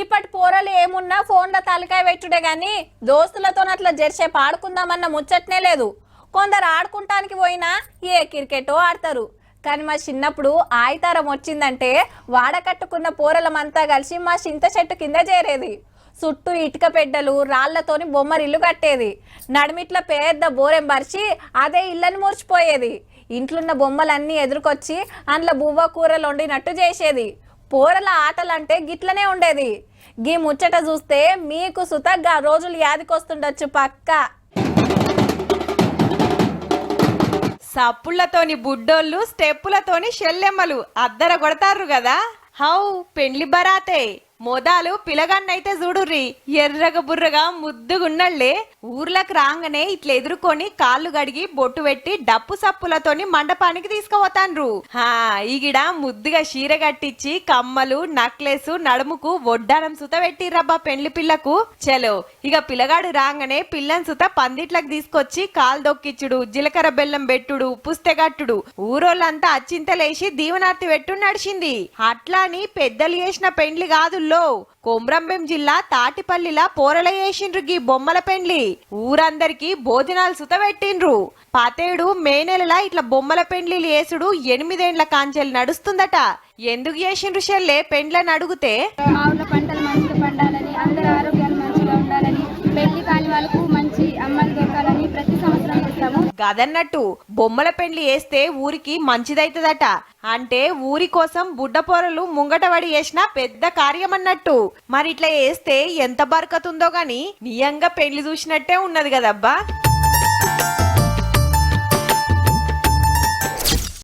ఇప్పటి పోరలు ఏమున్నా ఫోన్ల తలకాయ పెట్టుడే గాని దోస్తులతో అట్లా జెర్సేపు ఆడుకుందామన్న ముచ్చట్నే లేదు. కొందరు ఆడుకుంటానికి పోయినా ఏ క్రికెటో ఆడతారు. కానీ మా చిన్నప్పుడు ఆయితారం వచ్చిందంటే వాడకట్టుకున్న పోరలమంతా కలిసి మా చింత చెట్టు కింద చేరేది. చుట్టూ ఇటుక పెడ్డలు రాళ్లతోని బొమ్మరిల్లు కట్టేది. నడిమిట్ల పెద్ద బోరెం పరిచి అదే ఇళ్ళని మూర్చిపోయేది. ఇంట్లున్న బొమ్మలన్నీ ఎదురుకొచ్చి అందులో బువ్వ కూరలు వండినట్టు చేసేది. పోరల ఆటలంటే గిట్లనే ఉండేది. గీ ముచ్చట చూస్తే మీకు సుతగ్గా రోజులు యాదికొస్తుండొచ్చు పక్క. సప్పుళ్లతోని బుడ్డోళ్ళు స్టెప్పులతోని షెల్లెమ్మలు అద్దర కొడతారు కదా. హౌ పెండ్లి బరాతే మోదాలు పిలగాన్నైతే చూడుర్రి ఎర్రగ బుర్రగా ముద్దుగున్నళ్లే. ఊర్లకు రాగానే ఇట్లా ఎదుర్కొని కాళ్ళు గడిగి బొట్టు పెట్టి డప్పు సప్పులతోని మండపానికి తీసుకుపోతాన్రు. ఈగిడ ముద్దుగా చీర కట్టించి కమ్మలు నక్లెస్ నడుముకు వడ్డానం సుత పెట్టిర్రబ్బా పెండ్లి పిల్లకు. చలో ఇక పిల్లగాడు రాగానే పిల్లని సుత పందిట్లకు తీసుకొచ్చి కాలు దొక్కిచ్చుడు, జీలకర్ర బెల్లం పెట్టుడు, పుస్తెగట్టుడు. ఊరోళ్ళంతా అచ్చింతలేసి దీవనార్తి పెట్టు నడిచింది. అట్లాని పెద్దలు చేసిన పెండ్లి కాదు. కొమ్రంభీం జిల్లా తాటిపల్లిలా పోరల చేసిండ్రు గీ బొమ్మల పెండ్లి. ఊరందరికి భోజనాలు సుత పెట్టిండ్రు. పాతేడు మే నెలలా ఇట్లా బొమ్మల పెండ్లిలు చేసుడు 8 ఏండ్ల కాంచెలు నడుస్తుందట. ఎందుకు చేసిండ్రు షెల్లే పెండ్లని అడిగితే, పంటలు మంచిగా పండాలని, అందరూ ఆరోగ్యాలు మంచిగా ఉండాలని, పెళ్లి కాని వాళ్ళకు మంచి అమ్మలు దొరకాలని ప్రతి సంవత్సరం చేస్తాము. గదన్నట్టు బొమ్మల పెండ్లి వేస్తే ఊరికి మంచిదైతదట. అంటే ఊరి కోసం బుడ్డ పొరలు ముంగటబడి చేసిన పెద్ద కార్యం అన్నట్టు. మరి ఇట్లా వేస్తే ఎంత బరకతుందో గాని నియంగా పెండ్లి చూసినట్టే ఉన్నది కదబ్బా.